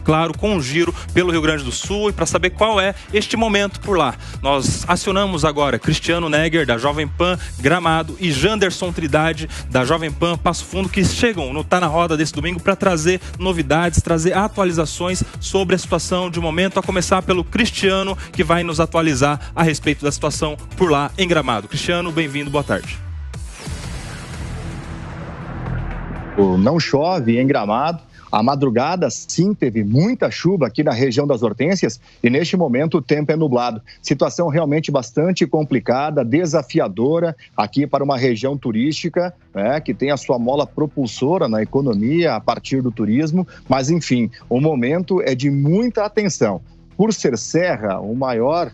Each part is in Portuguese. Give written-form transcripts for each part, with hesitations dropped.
claro, com um giro pelo Rio Grande do Sul e para saber qual é este momento por lá. Nós acionamos agora Cristiano Negger, da Jovem Pan Gramado, e Janderson Trindade, da Jovem Pan Passo Fundo, que chegam no Tá na Roda desse domingo para trazer novidades, trazer atualizações sobre a situação de momento, a começar pelo Cristiano, que vai nos atualizar a respeito da situação por lá em Gramado. Cristiano, bem-vindo, boa tarde. Não chove em Gramado. A madrugada, sim, teve muita chuva aqui na região das Hortênsias e neste momento o tempo é nublado. Situação realmente bastante complicada, desafiadora aqui para uma região turística, né, que tem a sua mola propulsora na economia a partir do turismo, mas enfim, o momento é de muita atenção. Por ser serra, o maior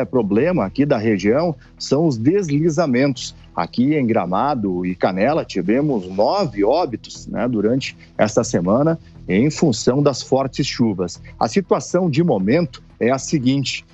problema aqui da região são os deslizamentos. Aqui em Gramado e Canela tivemos 9 óbitos durante esta semana em função das fortes chuvas. A situação de momento é a seguinte,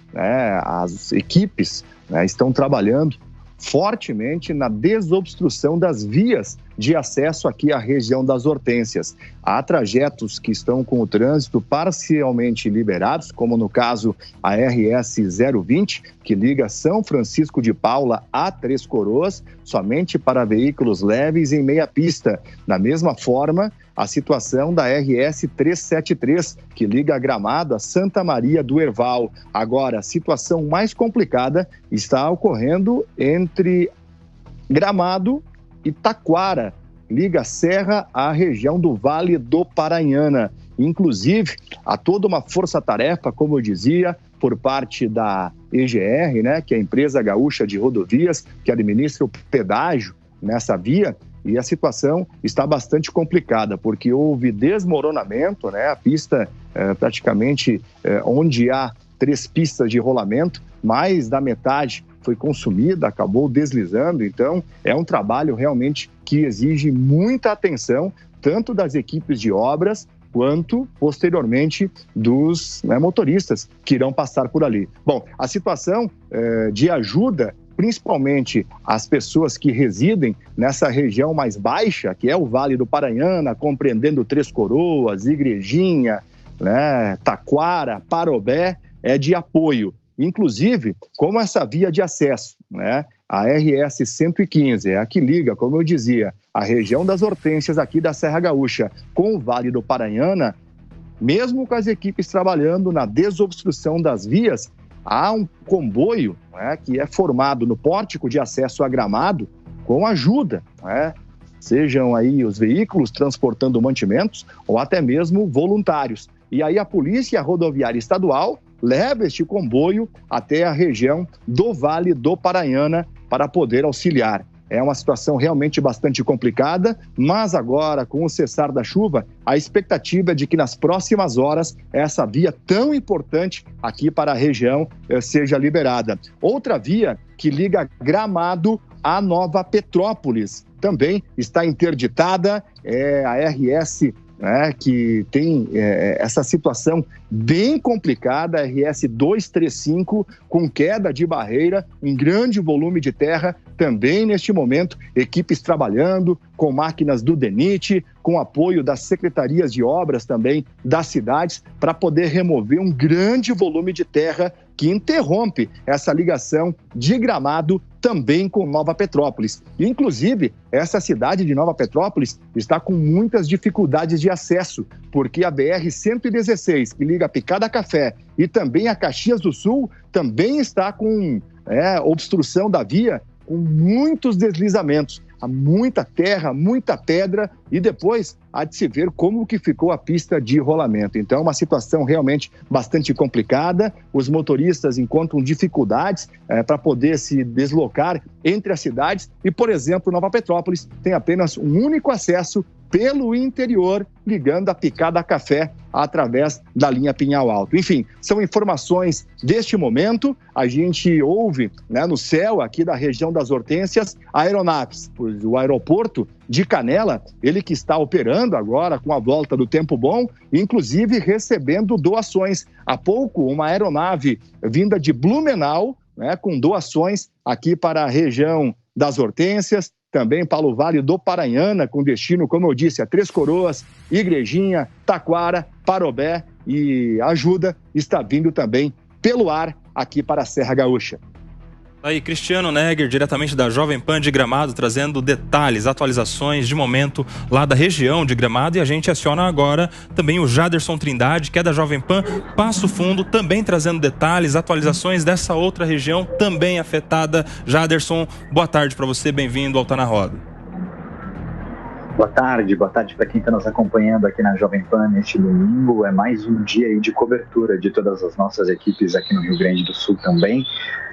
as equipes estão trabalhando fortemente na desobstrução das vias de acesso aqui à região das Hortênsias. Há trajetos que estão com o trânsito parcialmente liberados, como no caso a RS 020, que liga São Francisco de Paula a Três Coroas, somente para veículos leves em meia pista. Da mesma forma, a situação da RS 373, que liga Gramado a Santa Maria do Herval. Agora, a situação mais complicada está ocorrendo entre Gramado e Taquara, liga a Serra à região do Vale do Paranhana. Inclusive, há toda uma força-tarefa, como eu dizia, por parte da EGR, que é a Empresa Gaúcha de Rodovias, que administra o pedágio nessa via, e a situação está bastante complicada, porque houve desmoronamento, a pista praticamente onde há 3 pistas de rolamento, mais da metade foi consumida, acabou deslizando. Então é um trabalho realmente que exige muita atenção, tanto das equipes de obras, quanto, posteriormente, dos motoristas que irão passar por ali. Bom, a situação de ajuda, principalmente as pessoas que residem nessa região mais baixa, que é o Vale do Paranhana, compreendendo Três Coroas, Igrejinha, Taquara, Parobé, é de apoio. Inclusive, como essa via de acesso, a RS 115, é a que liga, como eu dizia, a região das Hortênsias aqui da Serra Gaúcha com o Vale do Paranhana, mesmo com as equipes trabalhando na desobstrução das vias, há um comboio que é formado no pórtico de acesso a Gramado com ajuda, sejam aí os veículos transportando mantimentos ou até mesmo voluntários. E aí a Polícia Rodoviária Estadual leva este comboio até a região do Vale do Paranhana para poder auxiliar. É uma situação realmente bastante complicada, mas agora, com o cessar da chuva, a expectativa é de que nas próximas horas essa via tão importante aqui para a região seja liberada. Outra via que liga Gramado a Nova Petrópolis também está interditada, é a RS que tem essa situação bem complicada, a RS 235, com queda de barreira, um grande volume de terra, também neste momento, equipes trabalhando com máquinas do DENIT, com apoio das secretarias de obras também das cidades, para poder remover um grande volume de terra que interrompe essa ligação de Gramado também com Nova Petrópolis. Inclusive, essa cidade de Nova Petrópolis está com muitas dificuldades de acesso, porque a BR-116, que liga a Picada Café e também a Caxias do Sul, também está com obstrução da via, com muitos deslizamentos. Há muita terra, muita pedra e depois há de se ver como que ficou a pista de rolamento. Então é uma situação realmente bastante complicada. Os motoristas encontram dificuldades para poder se deslocar entre as cidades e, por exemplo, Nova Petrópolis tem apenas um único acesso pelo interior, ligando a Picada Café através da linha Pinhal Alto. Enfim, são informações deste momento. A gente ouve no céu aqui da região das Hortênsias aeronaves. O aeroporto de Canela, ele que está operando agora com a volta do tempo bom, inclusive recebendo doações. Há pouco, uma aeronave vinda de Blumenau, com doações aqui para a região das Hortênsias, também para o Vale do Paranhana, com destino, como eu disse, a Três Coroas, Igrejinha, Taquara, Parobé e a ajuda está vindo também pelo ar aqui para a Serra Gaúcha. Aí, Cristiano Neger, diretamente da Jovem Pan de Gramado, trazendo detalhes, atualizações de momento lá da região de Gramado. E a gente aciona agora também o Jaderson Trindade, que é da Jovem Pan Passo Fundo, também trazendo detalhes, atualizações dessa outra região também afetada. Jaderson, boa tarde para você, bem-vindo ao Tá na Roda. Boa tarde para quem está nos acompanhando aqui na Jovem Pan neste domingo. É mais um dia aí de cobertura de todas as nossas equipes aqui no Rio Grande do Sul também.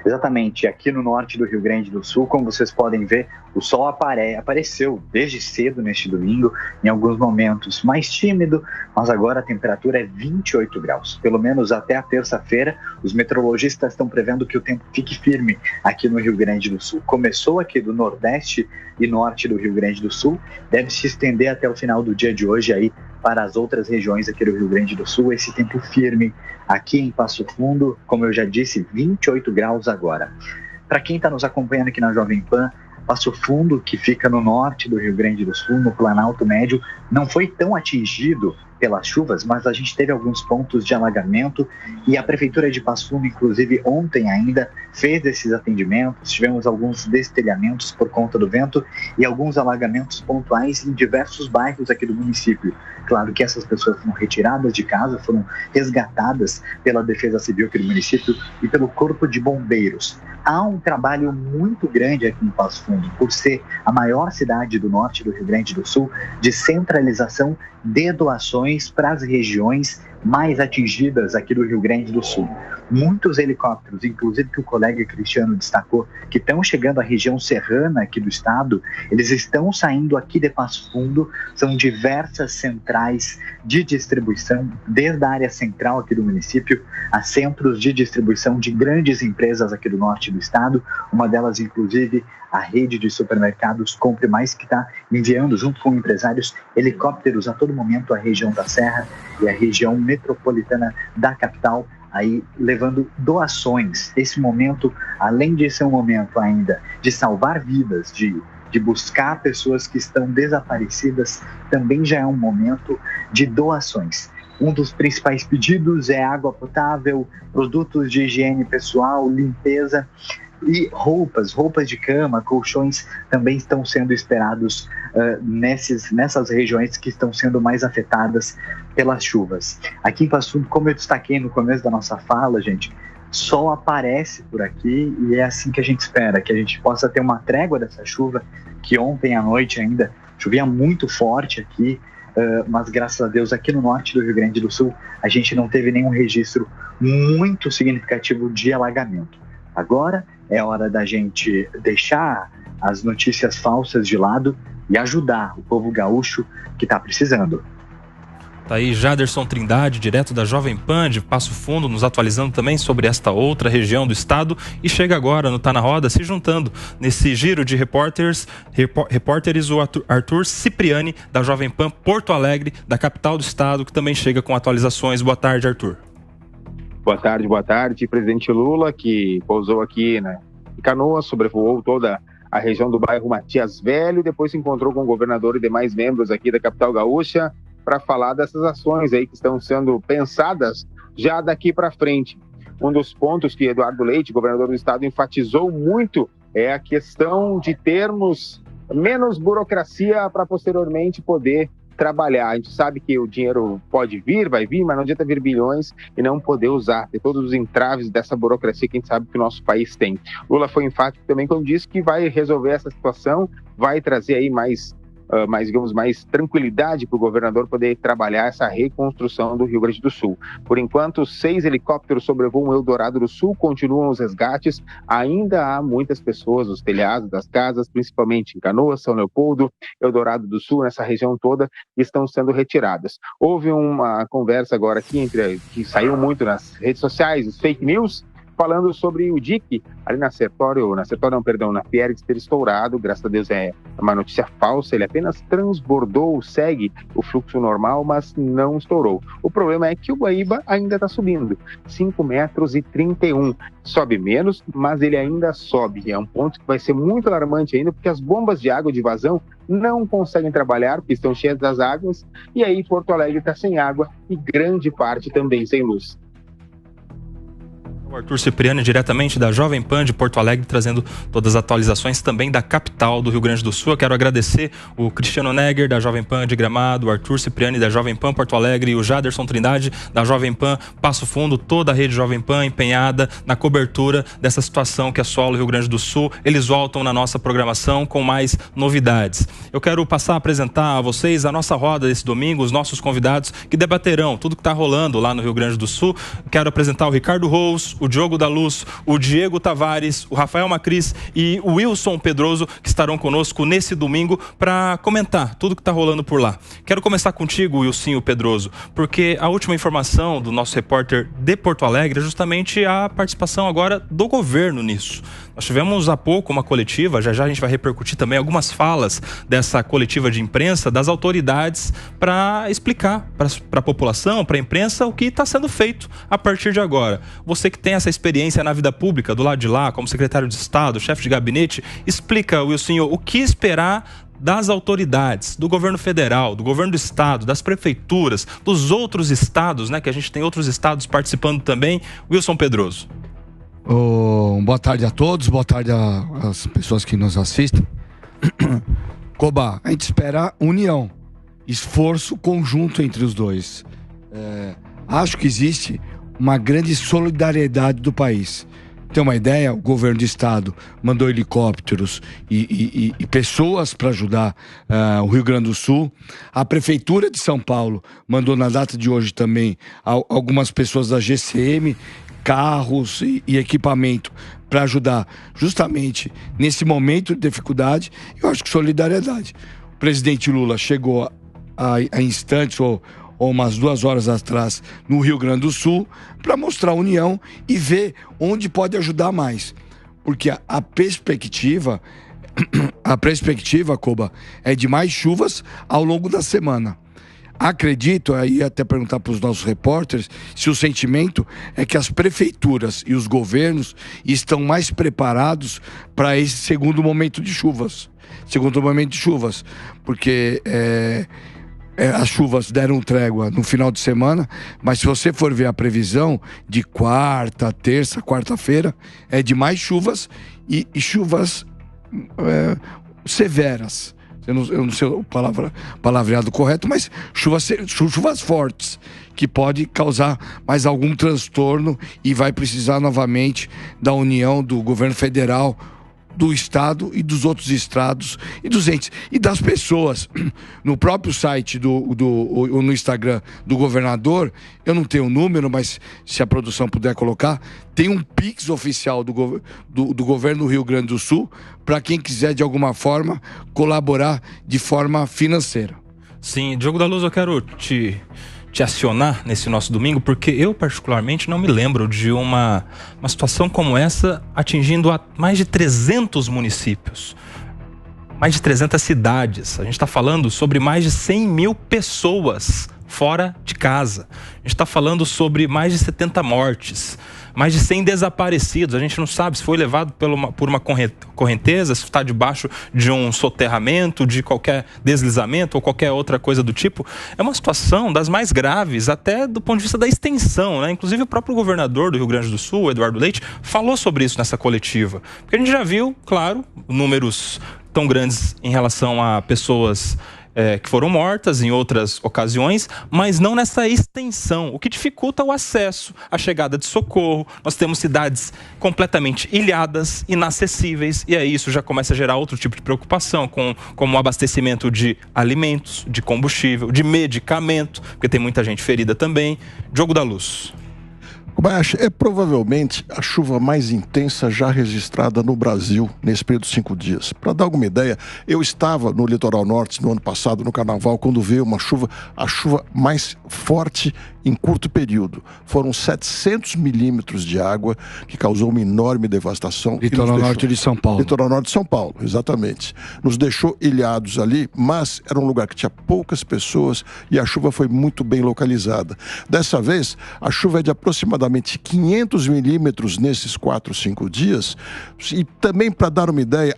Exatamente, aqui no norte do Rio Grande do Sul, como vocês podem ver, o sol apareceu desde cedo neste domingo, em alguns momentos mais tímido, mas agora a temperatura é 28 graus. Pelo menos até a terça-feira, os meteorologistas estão prevendo que o tempo fique firme aqui no Rio Grande do Sul. Começou aqui do nordeste e norte do Rio Grande do Sul, deve se estender até o final do dia de hoje aí para as outras regiões aqui do Rio Grande do Sul, esse tempo firme aqui em Passo Fundo, como eu já disse, 28 graus agora. Para quem está nos acompanhando aqui na Jovem Pan, Passo Fundo, que fica no norte do Rio Grande do Sul, no Planalto Médio, não foi tão atingido pelas chuvas, mas a gente teve alguns pontos de alagamento e a Prefeitura de Passo Fundo, inclusive ontem ainda, fez esses atendimentos. Tivemos alguns destelhamentos por conta do vento e alguns alagamentos pontuais em diversos bairros aqui do município. Claro que essas pessoas foram retiradas de casa, foram resgatadas pela Defesa Civil aqui do município e pelo Corpo de Bombeiros. Há um trabalho muito grande aqui em Passo Fundo, por ser a maior cidade do norte do Rio Grande do Sul, de centralização de doações para as regiões mais atingidas aqui do Rio Grande do Sul. Muitos helicópteros, inclusive que o colega Cristiano destacou, que estão chegando à região serrana aqui do estado, eles estão saindo aqui de Passo Fundo. São diversas centrais de distribuição, desde a área central aqui do município, a centros de distribuição de grandes empresas aqui do norte do estado, uma delas inclusive a rede de supermercados Compre Mais, que está enviando, junto com empresários, helicópteros a todo momento à região da Serra e à região metropolitana da capital, aí levando doações. Esse momento, além de ser um momento ainda de salvar vidas, de buscar pessoas que estão desaparecidas, também já é um momento de doações. Um dos principais pedidos é água potável, produtos de higiene pessoal, limpeza e roupas de cama, colchões também estão sendo esperados nessas regiões que estão sendo mais afetadas pelas chuvas. Aqui em Passo Fundo, como eu destaquei no começo da nossa fala, gente, sol aparece por aqui e é assim que a gente espera, que a gente possa ter uma trégua dessa chuva, que ontem à noite ainda chovia muito forte aqui, mas graças a Deus aqui no norte do Rio Grande do Sul a gente não teve nenhum registro muito significativo de alagamento. Agora é hora da gente deixar as notícias falsas de lado e ajudar o povo gaúcho que está precisando. Tá aí Jaderson Trindade, direto da Jovem Pan de Passo Fundo, nos atualizando também sobre esta outra região do estado, e chega agora no Tá na Roda, se juntando nesse giro de repórteres o Arthur Cipriani, da Jovem Pan Porto Alegre, da capital do estado, que também chega com atualizações. Boa tarde, Arthur. Boa tarde. Presidente Lula, que pousou aqui em Canoas, sobrevoou toda a região do bairro Matias Velho, depois se encontrou com o governador e demais membros aqui da capital gaúcha para falar dessas ações aí que estão sendo pensadas já daqui para frente. Um dos pontos que Eduardo Leite, governador do estado, enfatizou muito é a questão de termos menos burocracia para posteriormente poder trabalhar. A gente sabe que o dinheiro pode vir, vai vir, mas não adianta vir bilhões e não poder usar, ter todos os entraves dessa burocracia que a gente sabe que o nosso país tem. Lula foi enfático também quando disse que vai resolver essa situação, vai trazer aí mais tranquilidade para o governador poder trabalhar essa reconstrução do Rio Grande do Sul. Por enquanto, 6 helicópteros sobrevoam Eldorado do Sul, continuam os resgates, ainda há muitas pessoas nos telhados das casas, principalmente em Canoas, São Leopoldo, Eldorado do Sul, nessa região toda, que estão sendo retiradas. Houve uma conversa agora aqui que saiu muito nas redes sociais, os fake news, falando sobre o dique ali na Fiergs ter estourado. Graças a Deus é uma notícia falsa, ele apenas transbordou, segue o fluxo normal, mas não estourou. O problema é que o Guaíba ainda está subindo, 5,31 metros. Sobe menos, mas ele ainda sobe. É um ponto que vai ser muito alarmante ainda, porque as bombas de água de vazão não conseguem trabalhar, porque estão cheias das águas, e aí Porto Alegre está sem água e grande parte também sem luz. O Arthur Cipriani, diretamente da Jovem Pan de Porto Alegre, trazendo todas as atualizações também da capital do Rio Grande do Sul. Eu quero agradecer o Cristiano Negger, da Jovem Pan de Gramado, o Arthur Cipriani, da Jovem Pan Porto Alegre, e o Jaderson Trindade, da Jovem Pan Passo Fundo, toda a rede Jovem Pan empenhada na cobertura dessa situação que assola o Rio Grande do Sul. Eles voltam na nossa programação com mais novidades. Eu quero passar a apresentar a vocês a nossa roda desse domingo, os nossos convidados que debaterão tudo que está rolando lá no Rio Grande do Sul. Quero apresentar o Ricardo Rous, o Diogo da Luz, o Diego Tavares, o Rafael Macris e o Wilson Pedroso, que estarão conosco nesse domingo para comentar tudo que está rolando por lá. Quero começar contigo, Wilson Pedroso, porque a última informação do nosso repórter de Porto Alegre é justamente a participação agora do governo nisso. Nós tivemos há pouco uma coletiva, já a gente vai repercutir também algumas falas dessa coletiva de imprensa das autoridades para explicar para a população, para a imprensa, o que está sendo feito a partir de agora. Você que tem essa experiência na vida pública, do lado de lá, como secretário de Estado, chefe de gabinete, explica, Wilson, o que esperar das autoridades, do governo federal, do governo do estado, das prefeituras, dos outros estados, né, que a gente tem outros estados participando também. Wilson Pedroso. Boa tarde a todos, boa tarde às pessoas que nos assistem. Coba, a gente espera união, esforço conjunto entre os dois. Acho que existe uma grande solidariedade do país. Tem uma ideia, o governo do estado mandou helicópteros e pessoas para ajudar o Rio Grande do Sul. A prefeitura de São Paulo mandou na data de hoje também algumas pessoas da GCM, carros e equipamento para ajudar justamente nesse momento de dificuldade. Eu acho que solidariedade. O presidente Lula chegou a instantes ou umas 2 horas atrás no Rio Grande do Sul para mostrar a união e ver onde pode ajudar mais. Porque a perspectiva, Coba, é de mais chuvas ao longo da semana. Acredito, aí até perguntar para os nossos repórteres, se o sentimento é que as prefeituras e os governos estão mais preparados para esse segundo momento de chuvas. Porque as chuvas deram trégua no final de semana, mas se você for ver a previsão de quarta-feira, é de mais chuvas e chuvas severas. Eu não sei o palavreado correto, mas chuvas fortes, que pode causar mais algum transtorno e vai precisar novamente da união do governo federal, do estado e dos outros estados e dos entes e das pessoas. No próprio site no Instagram do governador, eu não tenho o número, mas se a produção puder colocar, tem um Pix oficial do governo do Rio Grande do Sul para quem quiser de alguma forma colaborar de forma financeira. Sim, Diogo da Luz, eu quero te acionar nesse nosso domingo, porque eu particularmente não me lembro de uma situação como essa atingindo a mais de 300 municípios, mais de 300 cidades. A gente está falando sobre mais de 100 mil pessoas fora de casa. A gente está falando sobre mais de 70 mortes, mais de 100 desaparecidos. A gente não sabe se foi levado por uma correnteza, se está debaixo de um soterramento, de qualquer deslizamento ou qualquer outra coisa do tipo. É uma situação das mais graves, até do ponto de vista da extensão, né? Inclusive o próprio governador do Rio Grande do Sul, Eduardo Leite, falou sobre isso nessa coletiva. Porque a gente já viu, claro, números tão grandes em relação a pessoas que foram mortas em outras ocasiões, mas não nessa extensão, o que dificulta o acesso, a chegada de socorro. Nós temos cidades completamente ilhadas, inacessíveis, e aí isso já começa a gerar outro tipo de preocupação, como o abastecimento de alimentos, de combustível, de medicamento, porque tem muita gente ferida também. Diogo da Luz. Kobayashi, é provavelmente a chuva mais intensa já registrada no Brasil nesse período de 5 dias. Para dar alguma ideia, eu estava no litoral norte no ano passado, no carnaval, quando veio a chuva mais forte em curto período. Foram 700 milímetros de água que causou uma enorme devastação. Litoral norte de São Paulo. Litoral norte de São Paulo, exatamente. Nos deixou ilhados ali, mas era um lugar que tinha poucas pessoas e a chuva foi muito bem localizada. Dessa vez, a chuva é de aproximadamente 500 milímetros nesses 4, 5 dias. E também, para dar uma ideia,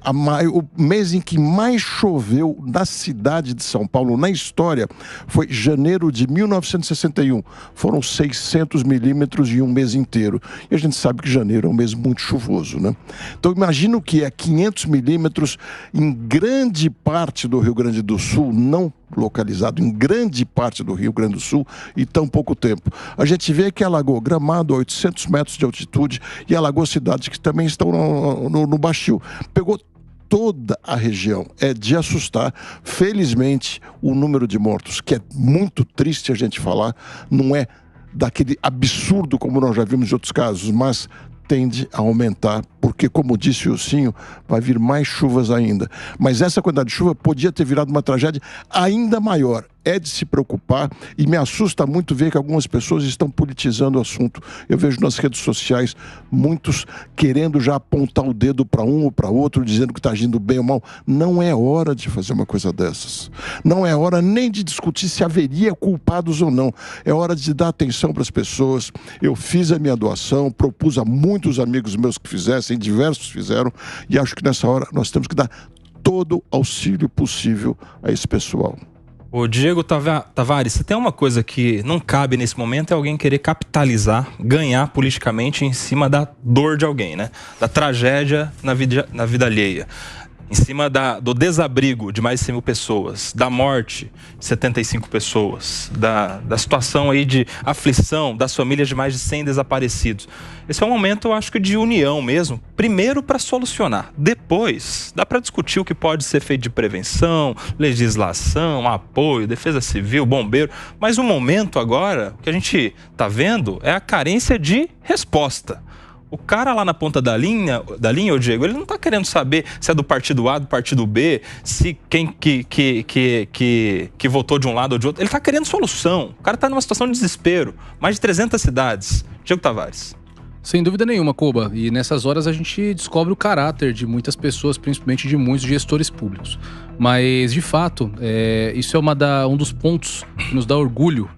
o mês em que mais choveu na cidade de São Paulo, na história, foi janeiro de 1961. Foram 600 milímetros em um mês inteiro. E a gente sabe que janeiro é um mês muito chuvoso, né? Então, imagina o que é 500 milímetros em grande parte do Rio Grande do Sul, não localizado em grande parte do Rio Grande do Sul e tão pouco tempo. A gente vê que alagou Gramado a 800 metros de altitude e alagou cidades que também estão no Baixio. Pegou toda a região. É de assustar. Felizmente, o número de mortos, que é muito triste a gente falar, não é daquele absurdo como nós já vimos em outros casos, mas tende a aumentar, porque, como disse o Ursinho, vai vir mais chuvas ainda. Mas essa quantidade de chuva podia ter virado uma tragédia ainda maior. É de se preocupar e me assusta muito ver que algumas pessoas estão politizando o assunto. Eu vejo nas redes sociais muitos querendo já apontar o dedo para um ou para outro, dizendo que está agindo bem ou mal. Não é hora de fazer uma coisa dessas. Não é hora nem de discutir se haveria culpados ou não. É hora de dar atenção para as pessoas. Eu fiz a minha doação, propus a muitos amigos meus que fizessem, diversos fizeram, e acho que nessa hora nós temos que dar todo o auxílio possível a esse pessoal. Ô Diego Tavares, se tem uma coisa que não cabe nesse momento é alguém querer capitalizar, ganhar politicamente em cima da dor de alguém, né? Da tragédia na vida alheia. Em cima do desabrigo de mais de 100 mil pessoas, da morte de 75 pessoas, da situação aí de aflição das famílias de mais de 100 desaparecidos. Esse é um momento, eu acho que de união mesmo, primeiro para solucionar, depois dá para discutir o que pode ser feito de prevenção, legislação, apoio, defesa civil, bombeiro, mas o momento agora, o que a gente está vendo é a carência de resposta. O cara lá na ponta da linha, ô Diego, ele não está querendo saber se é do partido A, do partido B, se quem que votou de um lado ou de outro. Ele está querendo solução. O cara está numa situação de desespero. Mais de 300 cidades. Diego Tavares. Sem dúvida nenhuma, Koba. E nessas horas a gente descobre o caráter de muitas pessoas, principalmente de muitos gestores públicos. Mas, de fato, isso é um dos pontos que nos dá orgulho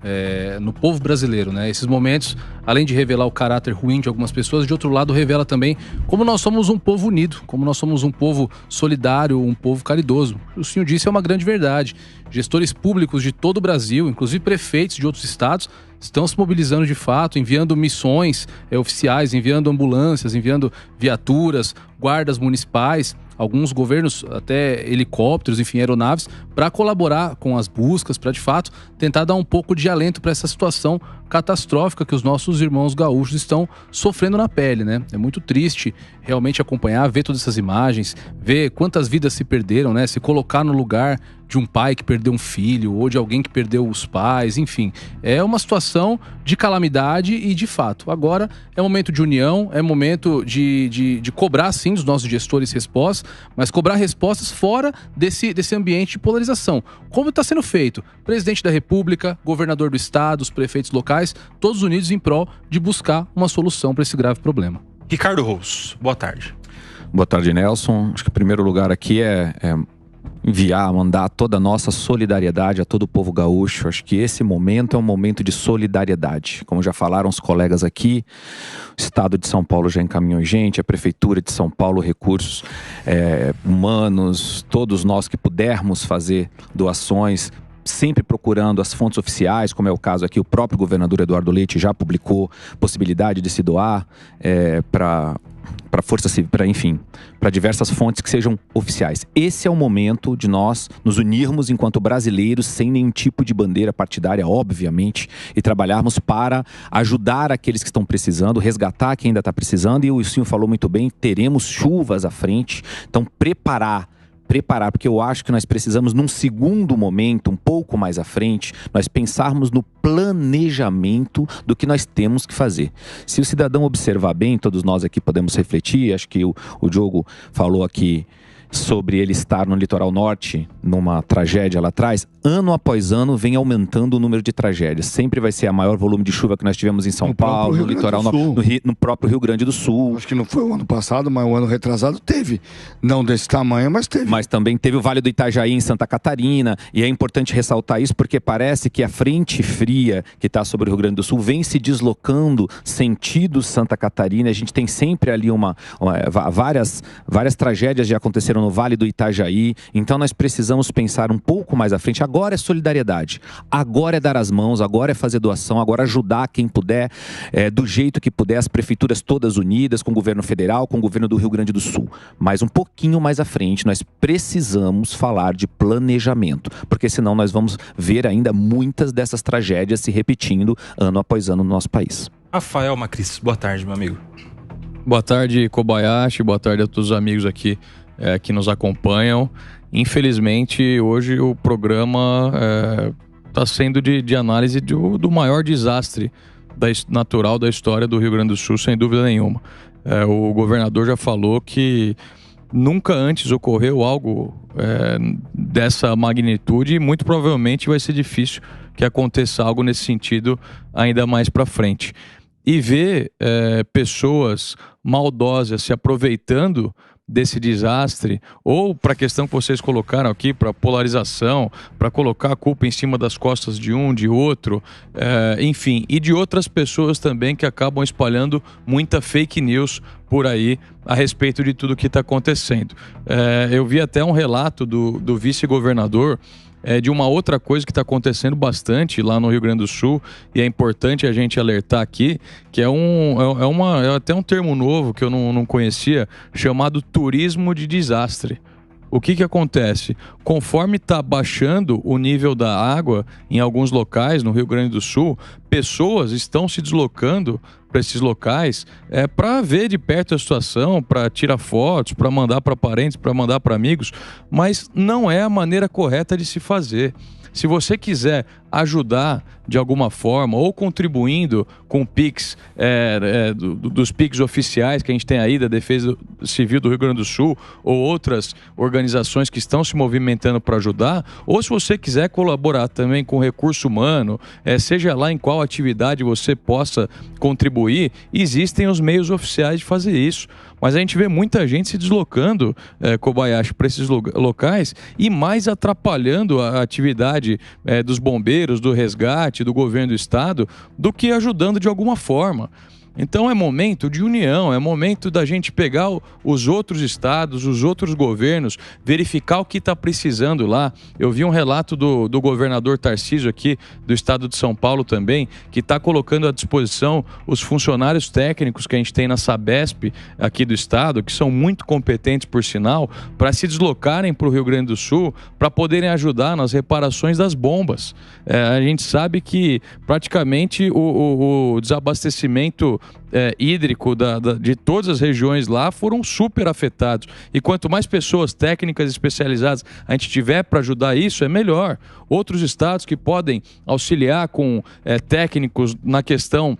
no povo brasileiro, né? Esses momentos, além de revelar o caráter ruim de algumas pessoas, de outro lado revela também como nós somos um povo unido, como nós somos um povo solidário, um povo caridoso. O senhor disse é uma grande verdade. Gestores públicos de todo o Brasil, inclusive prefeitos de outros estados, estão se mobilizando de fato, enviando missões oficiais, enviando ambulâncias, enviando viaturas, guardas municipais, alguns governos até helicópteros, enfim, aeronaves, para colaborar com as buscas, para de fato tentar dar um pouco de alento para essa situação catastrófica que os nossos irmãos gaúchos estão sofrendo na pele, né? É muito triste realmente acompanhar, ver todas essas imagens, ver quantas vidas se perderam, né? Se colocar no lugar de um pai que perdeu um filho ou de alguém que perdeu os pais, enfim. É uma situação de calamidade e de fato. Agora é momento de união, é momento de cobrar sim dos nossos gestores respostas, mas cobrar respostas fora desse ambiente de polarização. Como está sendo feito? Presidente da República, governador do estado, os prefeitos locais, todos unidos em prol de buscar uma solução para esse grave problema. Ricardo Rous, boa tarde. Boa tarde, Nelson. Acho que o primeiro lugar aqui é mandar toda a nossa solidariedade a todo o povo gaúcho. Acho que esse momento é um momento de solidariedade. Como já falaram os colegas aqui, o Estado de São Paulo já encaminhou gente, a Prefeitura de São Paulo, recursos humanos, todos nós que pudermos fazer doações, sempre procurando as fontes oficiais, como é o caso aqui, o próprio governador Eduardo Leite já publicou possibilidade de se doar para força civil, para diversas fontes que sejam oficiais. Esse é o momento de nós nos unirmos enquanto brasileiros, sem nenhum tipo de bandeira partidária, obviamente, e trabalharmos para ajudar aqueles que estão precisando, resgatar quem ainda está precisando, e o senhor falou muito bem, teremos chuvas à frente, então preparar preparar, porque eu acho que nós precisamos, num segundo momento, um pouco mais à frente, nós pensarmos no planejamento do que nós temos que fazer. Se o cidadão observar bem, todos nós aqui podemos refletir, acho que o Diogo falou aqui sobre ele estar no litoral norte, numa tragédia lá atrás, ano após ano vem aumentando o número de tragédias. Sempre vai ser a maior volume de chuva que nós tivemos em São Paulo, no litoral no próprio Rio Grande do Sul. Acho que não foi o ano passado, mas o ano retrasado teve. Não desse tamanho, mas teve. Mas também teve o Vale do Itajaí em Santa Catarina, e é importante ressaltar isso porque parece que a frente fria que está sobre o Rio Grande do Sul vem se deslocando sentido Santa Catarina. A gente tem sempre ali várias tragédias já aconteceram no Vale do Itajaí, então nós precisamos pensar um pouco mais à frente. Agora é solidariedade, agora é dar as mãos, agora é fazer doação, agora ajudar quem puder, do jeito que puder, as prefeituras todas unidas, com o governo federal, com o governo do Rio Grande do Sul. Mas um pouquinho mais à frente, nós precisamos falar de planejamento, porque senão nós vamos ver ainda muitas dessas tragédias se repetindo ano após ano no nosso país. Rafael Macris, boa tarde, meu amigo. Boa tarde, Kobayashi, boa tarde a todos os amigos aqui que nos acompanham. Infelizmente, hoje o programa está sendo de análise do maior desastre natural da história do Rio Grande do Sul, sem dúvida nenhuma. O governador já falou que nunca antes ocorreu algo dessa magnitude e muito provavelmente vai ser difícil que aconteça algo nesse sentido ainda mais para frente. E ver pessoas maldosas se aproveitando desse desastre, ou para a questão que vocês colocaram aqui, para polarização, para colocar a culpa em cima das costas de um, de outro, enfim, e de outras pessoas também que acabam espalhando muita fake news por aí a respeito de tudo que está acontecendo. Eu vi até um relato do vice-governador de uma outra coisa que está acontecendo bastante lá no Rio Grande do Sul, e é importante a gente alertar aqui, que é até um termo novo que eu não conhecia, chamado turismo de desastre. O que acontece? Conforme está baixando o nível da água em alguns locais no Rio Grande do Sul, pessoas estão se deslocando para esses locais para ver de perto a situação, para tirar fotos, para mandar para parentes, para mandar para amigos, mas não é a maneira correta de se fazer. Se você quiser ajudar de alguma forma, ou contribuindo com o Pix, dos Pix oficiais que a gente tem aí da Defesa Civil do Rio Grande do Sul, ou outras organizações que estão se movimentando para ajudar, ou se você quiser colaborar também com recurso humano, seja lá em qual atividade você possa contribuir, existem os meios oficiais de fazer isso. Mas a gente vê muita gente se deslocando, Kobayashi, para esses locais e mais atrapalhando a atividade dos bombeiros, do resgate, do governo do estado, do que ajudando de alguma forma. Então é momento de união, é momento da gente pegar os outros estados, os outros governos, verificar o que está precisando lá. Eu vi um relato do governador Tarcísio aqui, do estado de São Paulo também, que está colocando à disposição os funcionários técnicos que a gente tem na Sabesp aqui do estado, que são muito competentes por sinal, para se deslocarem para o Rio Grande do Sul, para poderem ajudar nas reparações das bombas. A gente sabe que praticamente o desabastecimento hídrico de todas as regiões lá foram super afetados. E quanto mais pessoas técnicas especializadas a gente tiver para ajudar isso, é melhor. Outros estados que podem auxiliar com técnicos na questão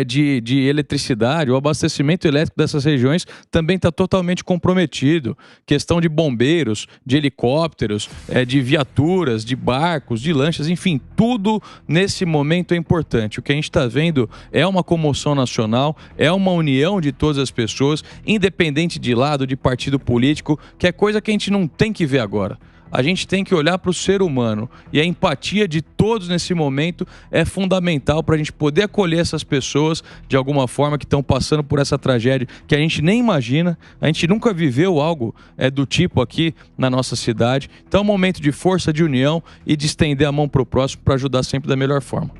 de eletricidade, o abastecimento elétrico dessas regiões também está totalmente comprometido. Questão de bombeiros, de helicópteros, de viaturas, de barcos, de lanchas, enfim, tudo nesse momento é importante. O que a gente está vendo é uma comoção nacional, é uma união de todas as pessoas, independente de lado, de partido político, que é coisa que a gente não tem que ver agora. A gente tem que olhar para o ser humano, e a empatia de todos nesse momento é fundamental para a gente poder acolher essas pessoas de alguma forma que estão passando por essa tragédia que a gente nem imagina, a gente nunca viveu algo do tipo aqui na nossa cidade. Então é um momento de força, de união e de estender a mão para o próximo para ajudar sempre da melhor forma.